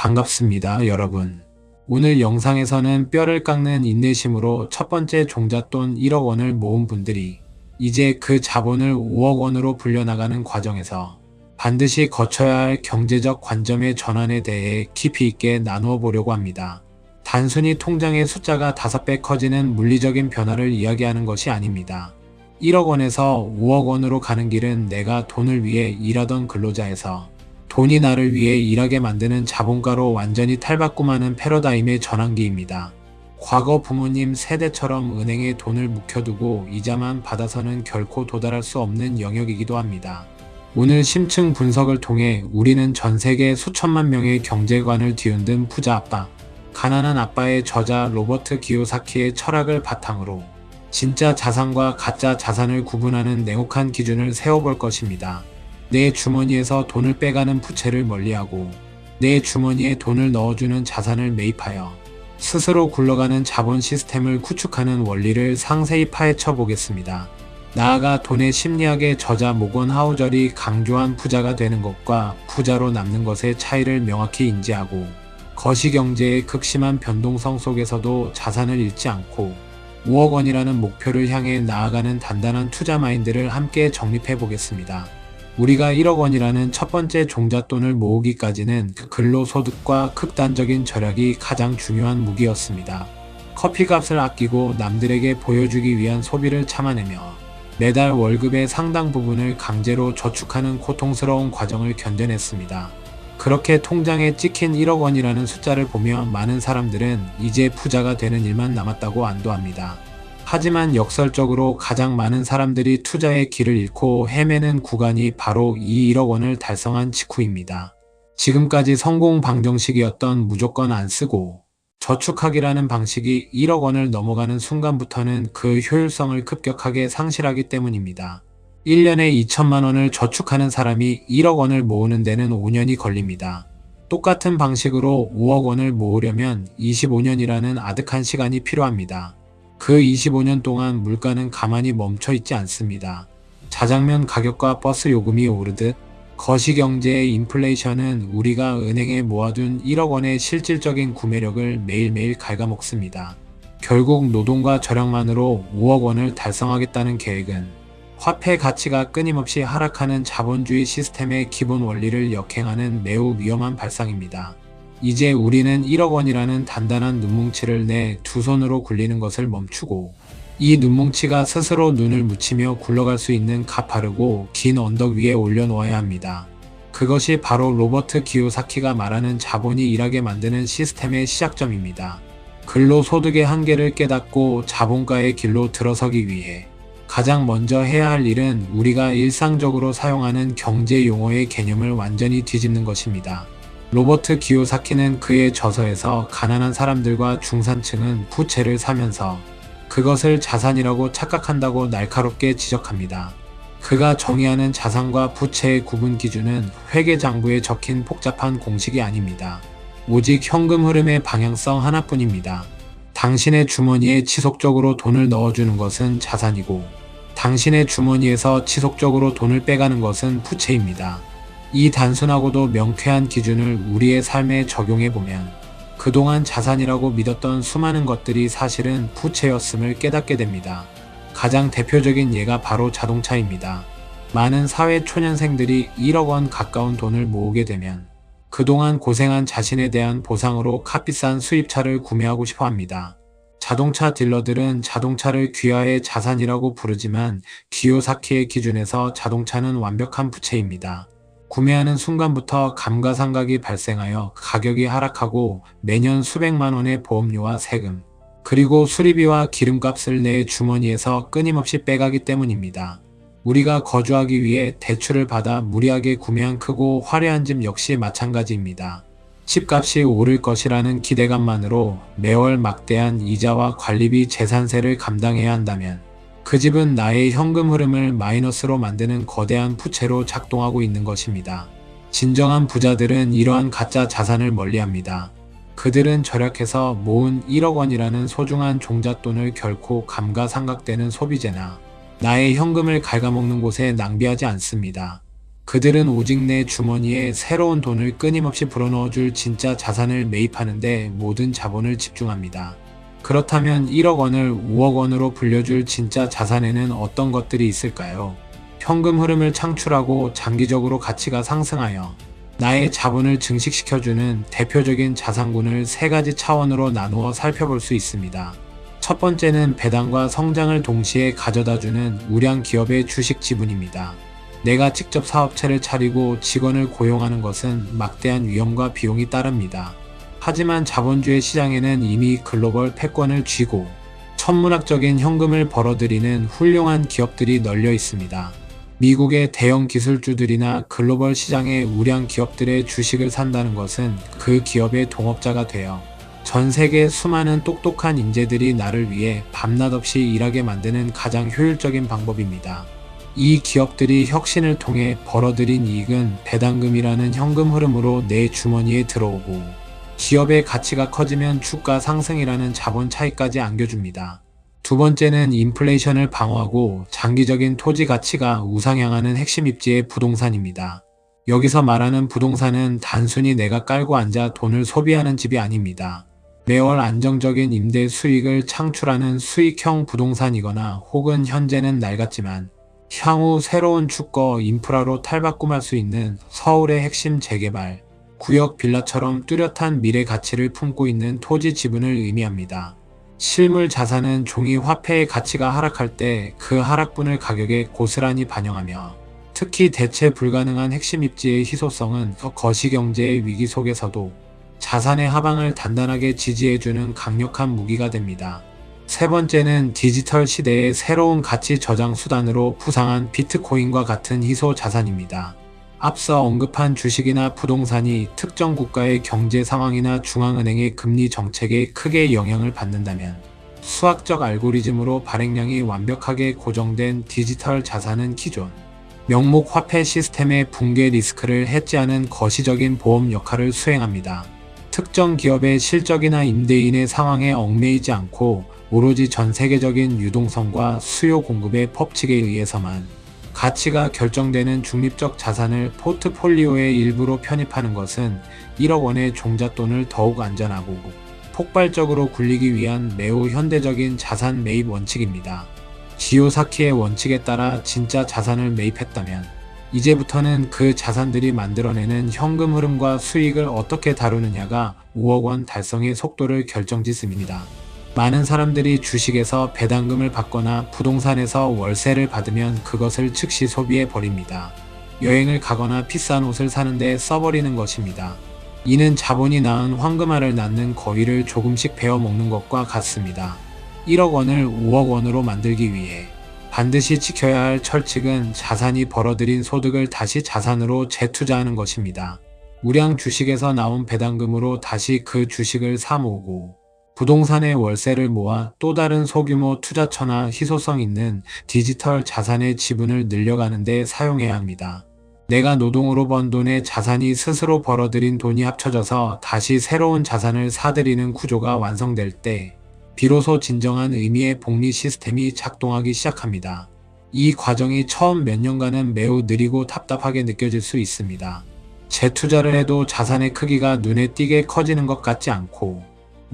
반갑습니다, 여러분. 오늘 영상에서는 뼈를 깎는 인내심으로 첫 번째 종잣돈 1억 원을 모은 분들이 이제 그 자본을 5억 원으로 불려나가는 과정에서 반드시 거쳐야 할 경제적 관점의 전환에 대해 깊이 있게 나누어 보려고 합니다. 단순히 통장의 숫자가 5배 커지는 물리적인 변화를 이야기하는 것이 아닙니다. 1억 원에서 5억 원으로 가는 길은 내가 돈을 위해 일하던 근로자에서 돈이 나를 위해 일하게 만드는 자본가로 완전히 탈바꿈하는 패러다임의 전환기입니다. 과거 부모님 세대처럼 은행에 돈을 묵혀두고 이자만 받아서는 결코 도달할 수 없는 영역이기도 합니다. 오늘 심층 분석을 통해 우리는 전 세계 수천만 명의 경제관을 뒤흔든 부자 아빠, 가난한 아빠의 저자 로버트 기요사키의 철학을 바탕으로 진짜 자산과 가짜 자산을 구분하는 냉혹한 기준을 세워볼 것입니다. 내 주머니에서 돈을 빼가는 부채를 멀리하고 내 주머니에 돈을 넣어주는 자산을 매입하여 스스로 굴러가는 자본 시스템을 구축하는 원리를 상세히 파헤쳐 보겠습니다. 나아가 돈의 심리학의 저자 모건 하우절이 강조한 부자가 되는 것과 부자로 남는 것의 차이를 명확히 인지하고 거시경제의 극심한 변동성 속에서도 자산을 잃지 않고 5억 원이라는 목표를 향해 나아가는 단단한 투자 마인드를 함께 정립해 보겠습니다. 우리가 1억 원이라는 첫 번째 종잣돈을 모으기까지는 근로소득과 극단적인 절약이 가장 중요한 무기였습니다. 커피값을 아끼고 남들에게 보여주기 위한 소비를 참아내며 매달 월급의 상당 부분을 강제로 저축하는 고통스러운 과정을 견뎌냈습니다. 그렇게 통장에 찍힌 1억 원이라는 숫자를 보며 많은 사람들은 이제 부자가 되는 일만 남았다고 안도합니다. 하지만 역설적으로 가장 많은 사람들이 투자의 길을 잃고 헤매는 구간이 바로 이 1억 원을 달성한 직후입니다. 지금까지 성공 방정식이었던 무조건 안 쓰고 저축하기라는 방식이 1억 원을 넘어가는 순간부터는 그 효율성을 급격하게 상실하기 때문입니다. 1년에 2천만 원을 저축하는 사람이 1억 원을 모으는 데는 5년이 걸립니다. 똑같은 방식으로 5억 원을 모으려면 25년이라는 아득한 시간이 필요합니다. 그 25년 동안 물가는 가만히 멈춰 있지 않습니다. 자장면 가격과 버스 요금이 오르듯 거시경제의 인플레이션은 우리가 은행에 모아둔 1억 원의 실질적인 구매력을 매일매일 갉아먹습니다. 결국 노동과 절약만으로 5억 원을 달성하겠다는 계획은 화폐 가치가 끊임없이 하락하는 자본주의 시스템의 기본 원리를 역행하는 매우 위험한 발상입니다. 이제 우리는 1억 원이라는 단단한 눈뭉치를 내 두 손으로 굴리는 것을 멈추고 이 눈뭉치가 스스로 눈을 묻히며 굴러갈 수 있는 가파르고 긴 언덕 위에 올려놓아야 합니다. 그것이 바로 로버트 기요사키가 말하는 자본이 일하게 만드는 시스템의 시작점입니다. 근로소득의 한계를 깨닫고 자본가의 길로 들어서기 위해 가장 먼저 해야 할 일은 우리가 일상적으로 사용하는 경제 용어의 개념을 완전히 뒤집는 것입니다. 로버트 기요사키는 그의 저서에서 가난한 사람들과 중산층은 부채를 사면서 그것을 자산이라고 착각한다고 날카롭게 지적합니다. 그가 정의하는 자산과 부채의 구분 기준은 회계장부에 적힌 복잡한 공식이 아닙니다. 오직 현금 흐름의 방향성 하나뿐입니다. 당신의 주머니에 지속적으로 돈을 넣어주는 것은 자산이고 당신의 주머니에서 지속적으로 돈을 빼가는 것은 부채입니다. 이 단순하고도 명쾌한 기준을 우리의 삶에 적용해보면 그동안 자산이라고 믿었던 수많은 것들이 사실은 부채였음을 깨닫게 됩니다. 가장 대표적인 예가 바로 자동차입니다. 많은 사회 초년생들이 1억 원 가까운 돈을 모으게 되면 그동안 고생한 자신에 대한 보상으로 값비싼 수입차를 구매하고 싶어 합니다. 자동차 딜러들은 자동차를 귀하의 자산이라고 부르지만 기요사키의 기준에서 자동차는 완벽한 부채입니다. 구매하는 순간부터 감가상각이 발생하여 가격이 하락하고 매년 수백만 원의 보험료와 세금, 그리고 수리비와 기름값을 내 주머니에서 끊임없이 빼가기 때문입니다. 우리가 거주하기 위해 대출을 받아 무리하게 구매한 크고 화려한 집 역시 마찬가지입니다. 집값이 오를 것이라는 기대감만으로 매월 막대한 이자와 관리비 재산세를 감당해야 한다면 그 집은 나의 현금 흐름을 마이너스로 만드는 거대한 부채로 작동하고 있는 것입니다. 진정한 부자들은 이러한 가짜 자산을 멀리합니다. 그들은 절약해서 모은 1억 원이라는 소중한 종잣돈을 결코 감가상각되는 소비재나 나의 현금을 갉아먹는 곳에 낭비하지 않습니다. 그들은 오직 내 주머니에 새로운 돈을 끊임없이 불어넣어줄 진짜 자산을 매입하는데 모든 자본을 집중합니다. 그렇다면 1억 원을 5억 원으로 불려줄 진짜 자산에는 어떤 것들이 있을까요? 현금 흐름을 창출하고 장기적으로 가치가 상승하여 나의 자본을 증식시켜주는 대표적인 자산군을 세 가지 차원으로 나누어 살펴볼 수 있습니다. 첫 번째는 배당과 성장을 동시에 가져다주는 우량 기업의 주식 지분입니다. 내가 직접 사업체를 차리고 직원을 고용하는 것은 막대한 위험과 비용이 따릅니다. 하지만 자본주의 시장에는 이미 글로벌 패권을 쥐고 천문학적인 현금을 벌어들이는 훌륭한 기업들이 널려 있습니다. 미국의 대형 기술주들이나 글로벌 시장의 우량 기업들의 주식을 산다는 것은 그 기업의 동업자가 되어 전 세계 수많은 똑똑한 인재들이 나를 위해 밤낮 없이 일하게 만드는 가장 효율적인 방법입니다. 이 기업들이 혁신을 통해 벌어들인 이익은 배당금이라는 현금 흐름으로 내 주머니에 들어오고 기업의 가치가 커지면 주가 상승이라는 자본 차익까지 안겨줍니다. 두 번째는 인플레이션을 방어하고 장기적인 토지 가치가 우상향하는 핵심 입지의 부동산입니다. 여기서 말하는 부동산은 단순히 내가 깔고 앉아 돈을 소비하는 집이 아닙니다. 매월 안정적인 임대 수익을 창출하는 수익형 부동산이거나 혹은 현재는 낡았지만 향후 새로운 주거 인프라로 탈바꿈할 수 있는 서울의 핵심 재개발, 구역 빌라처럼 뚜렷한 미래 가치를 품고 있는 토지 지분을 의미합니다. 실물 자산은 종이 화폐의 가치가 하락할 때 그 하락분을 가격에 고스란히 반영하며 특히 대체 불가능한 핵심 입지의 희소성은 거시경제의 위기 속에서도 자산의 하방을 단단하게 지지해주는 강력한 무기가 됩니다. 세 번째는 디지털 시대의 새로운 가치 저장 수단으로 부상한 비트코인과 같은 희소 자산입니다. 앞서 언급한 주식이나 부동산이 특정 국가의 경제 상황이나 중앙은행의 금리 정책에 크게 영향을 받는다면 수학적 알고리즘으로 발행량이 완벽하게 고정된 디지털 자산은 기존 명목 화폐 시스템의 붕괴 리스크를 해지하는 거시적인 보험 역할을 수행합니다. 특정 기업의 실적이나 임대인의 상황에 얽매이지 않고 오로지 전 세계적인 유동성과 수요 공급의 법칙에 의해서만 가치가 결정되는 중립적 자산을 포트폴리오의 일부로 편입하는 것은 1억 원의 종잣돈을 더욱 안전하고 폭발적으로 굴리기 위한 매우 현대적인 자산 매입 원칙입니다. 기요사키의 원칙에 따라 진짜 자산을 매입했다면 이제부터는 그 자산들이 만들어내는 현금 흐름과 수익을 어떻게 다루느냐가 5억 원 달성의 속도를 결정짓습니다. 많은 사람들이 주식에서 배당금을 받거나 부동산에서 월세를 받으면 그것을 즉시 소비해 버립니다. 여행을 가거나 비싼 옷을 사는데 써버리는 것입니다. 이는 자본이 낳은 황금알을 낳는 거위를 조금씩 베어 먹는 것과 같습니다. 1억 원을 5억 원으로 만들기 위해 반드시 지켜야 할 철칙은 자산이 벌어들인 소득을 다시 자산으로 재투자하는 것입니다. 우량 주식에서 나온 배당금으로 다시 그 주식을 사 모으고 부동산의 월세를 모아 또 다른 소규모 투자처나 희소성 있는 디지털 자산의 지분을 늘려가는 데 사용해야 합니다. 내가 노동으로 번 돈에 자산이 스스로 벌어들인 돈이 합쳐져서 다시 새로운 자산을 사들이는 구조가 완성될 때 비로소 진정한 의미의 복리 시스템이 작동하기 시작합니다. 이 과정이 처음 몇 년간은 매우 느리고 답답하게 느껴질 수 있습니다. 재투자를 해도 자산의 크기가 눈에 띄게 커지는 것 같지 않고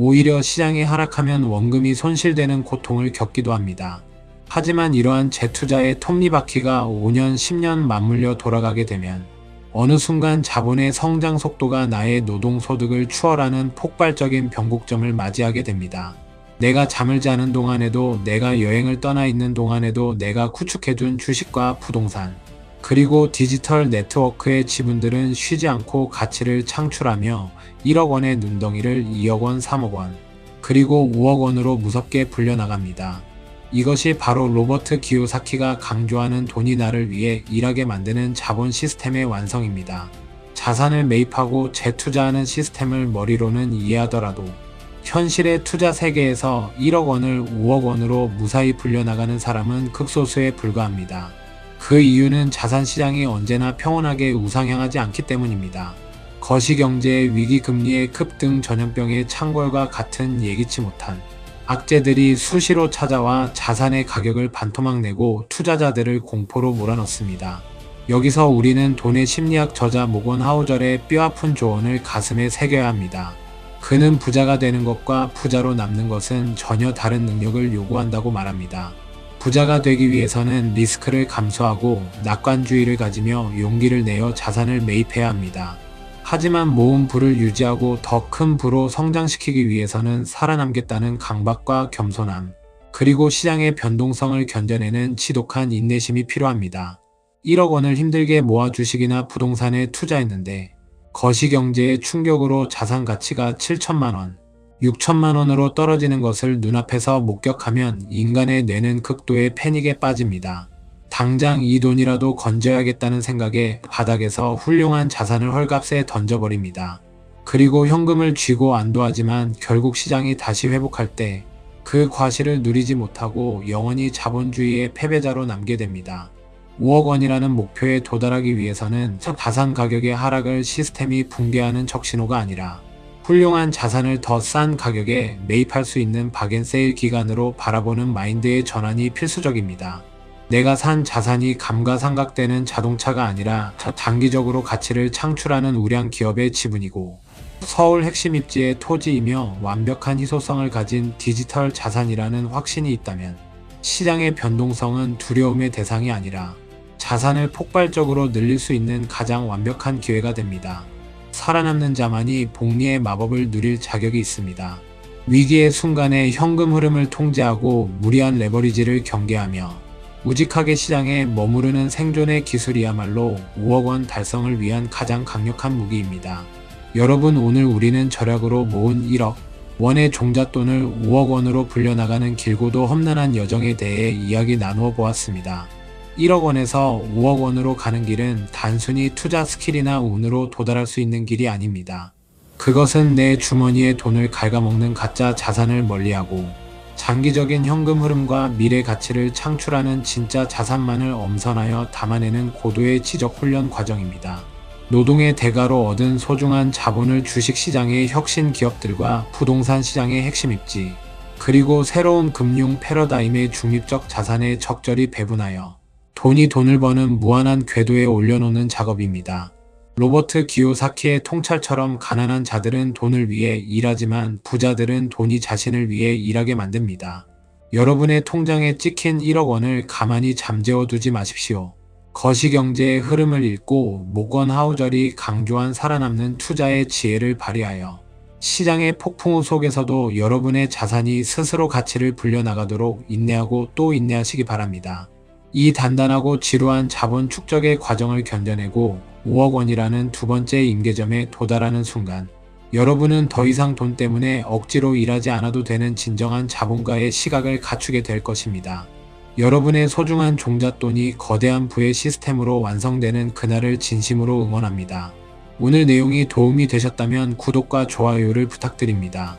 오히려 시장이 하락하면 원금이 손실되는 고통을 겪기도 합니다. 하지만 이러한 재투자의 톱니바퀴가 5년, 10년 맞물려 돌아가게 되면 어느 순간 자본의 성장 속도가 나의 노동소득을 추월하는 폭발적인 변곡점을 맞이하게 됩니다. 내가 잠을 자는 동안에도, 내가 여행을 떠나 있는 동안에도 내가 구축해둔 주식과 부동산, 그리고 디지털 네트워크의 지분들은 쉬지 않고 가치를 창출하며 1억 원의 눈덩이를 2억 원, 3억 원, 그리고 5억 원으로 무섭게 불려나갑니다. 이것이 바로 로버트 기요사키가 강조하는 돈이 나를 위해 일하게 만드는 자본 시스템의 완성입니다. 자산을 매입하고 재투자하는 시스템을 머리로는 이해하더라도 현실의 투자 세계에서 1억 원을 5억 원으로 무사히 불려나가는 사람은 극소수에 불과합니다. 그 이유는 자산시장이 언제나 평온하게 우상향하지 않기 때문입니다. 거시경제의 위기, 금리의 급등, 전염병의 창궐과 같은 예기치 못한 악재들이 수시로 찾아와 자산의 가격을 반토막 내고 투자자들을 공포로 몰아넣습니다. 여기서 우리는 돈의 심리학 저자 모건 하우절의 뼈아픈 조언을 가슴에 새겨야 합니다. 그는 부자가 되는 것과 부자로 남는 것은 전혀 다른 능력을 요구한다고 말합니다. 부자가 되기 위해서는 리스크를 감수하고 낙관주의를 가지며 용기를 내어 자산을 매입해야 합니다. 하지만 모은 부를 유지하고 더 큰 부로 성장시키기 위해서는 살아남겠다는 강박과 겸손함, 그리고 시장의 변동성을 견뎌내는 지독한 인내심이 필요합니다. 1억 원을 힘들게 모아 주식이나 부동산에 투자했는데 거시경제의 충격으로 자산 가치가 7천만 원, 6천만 원으로 떨어지는 것을 눈앞에서 목격하면 인간의 뇌는 극도의 패닉에 빠집니다. 당장 이 돈이라도 건져야겠다는 생각에 바닥에서 훌륭한 자산을 헐값에 던져버립니다. 그리고 현금을 쥐고 안도하지만 결국 시장이 다시 회복할 때 그 과실을 누리지 못하고 영원히 자본주의의 패배자로 남게 됩니다. 5억 원이라는 목표에 도달하기 위해서는 자산 가격의 하락을 시스템이 붕괴하는 적신호가 아니라 훌륭한 자산을 더 싼 가격에 매입할 수 있는 박앤세일 기간으로 바라보는 마인드의 전환이 필수적입니다. 내가 산 자산이 감가상각되는 자동차가 아니라 장기적으로 가치를 창출하는 우량 기업의 지분이고 서울 핵심 입지의 토지이며 완벽한 희소성을 가진 디지털 자산이라는 확신이 있다면 시장의 변동성은 두려움의 대상이 아니라 자산을 폭발적으로 늘릴 수 있는 가장 완벽한 기회가 됩니다. 살아남는 자만이 복리의 마법을 누릴 자격이 있습니다. 위기의 순간에 현금 흐름을 통제하고 무리한 레버리지를 경계하며 우직하게 시장에 머무르는 생존의 기술이야말로 5억 원 달성을 위한 가장 강력한 무기입니다. 여러분, 오늘 우리는 절약으로 모은 1억 원의 종잣돈을 5억 원으로 불려나가는 길고도 험난한 여정에 대해 이야기 나누어 보았습니다. 1억 원에서 5억 원으로 가는 길은 단순히 투자 스킬이나 운으로 도달할 수 있는 길이 아닙니다. 그것은 내 주머니에 돈을 갉아먹는 가짜 자산을 멀리하고 장기적인 현금 흐름과 미래 가치를 창출하는 진짜 자산만을 엄선하여 담아내는 고도의 지적 훈련 과정입니다. 노동의 대가로 얻은 소중한 자본을 주식시장의 혁신 기업들과 부동산 시장의 핵심 입지, 그리고 새로운 금융 패러다임의 중립적 자산에 적절히 배분하여 돈이 돈을 버는 무한한 궤도에 올려놓는 작업입니다. 로버트 기요사키의 통찰처럼 가난한 자들은 돈을 위해 일하지만 부자들은 돈이 자신을 위해 일하게 만듭니다. 여러분의 통장에 찍힌 1억 원을 가만히 잠재워 두지 마십시오. 거시경제의 흐름을 읽고 모건 하우절이 강조한 살아남는 투자의 지혜를 발휘하여 시장의 폭풍우 속에서도 여러분의 자산이 스스로 가치를 불려나가도록 인내하고 또 인내하시기 바랍니다. 이 단단하고 지루한 자본 축적의 과정을 견뎌내고 5억 원이라는 두 번째 임계점에 도달하는 순간 여러분은 더 이상 돈 때문에 억지로 일하지 않아도 되는 진정한 자본가의 시각을 갖추게 될 것입니다. 여러분의 소중한 종잣돈이 거대한 부의 시스템으로 완성되는 그날을 진심으로 응원합니다. 오늘 내용이 도움이 되셨다면 구독과 좋아요를 부탁드립니다.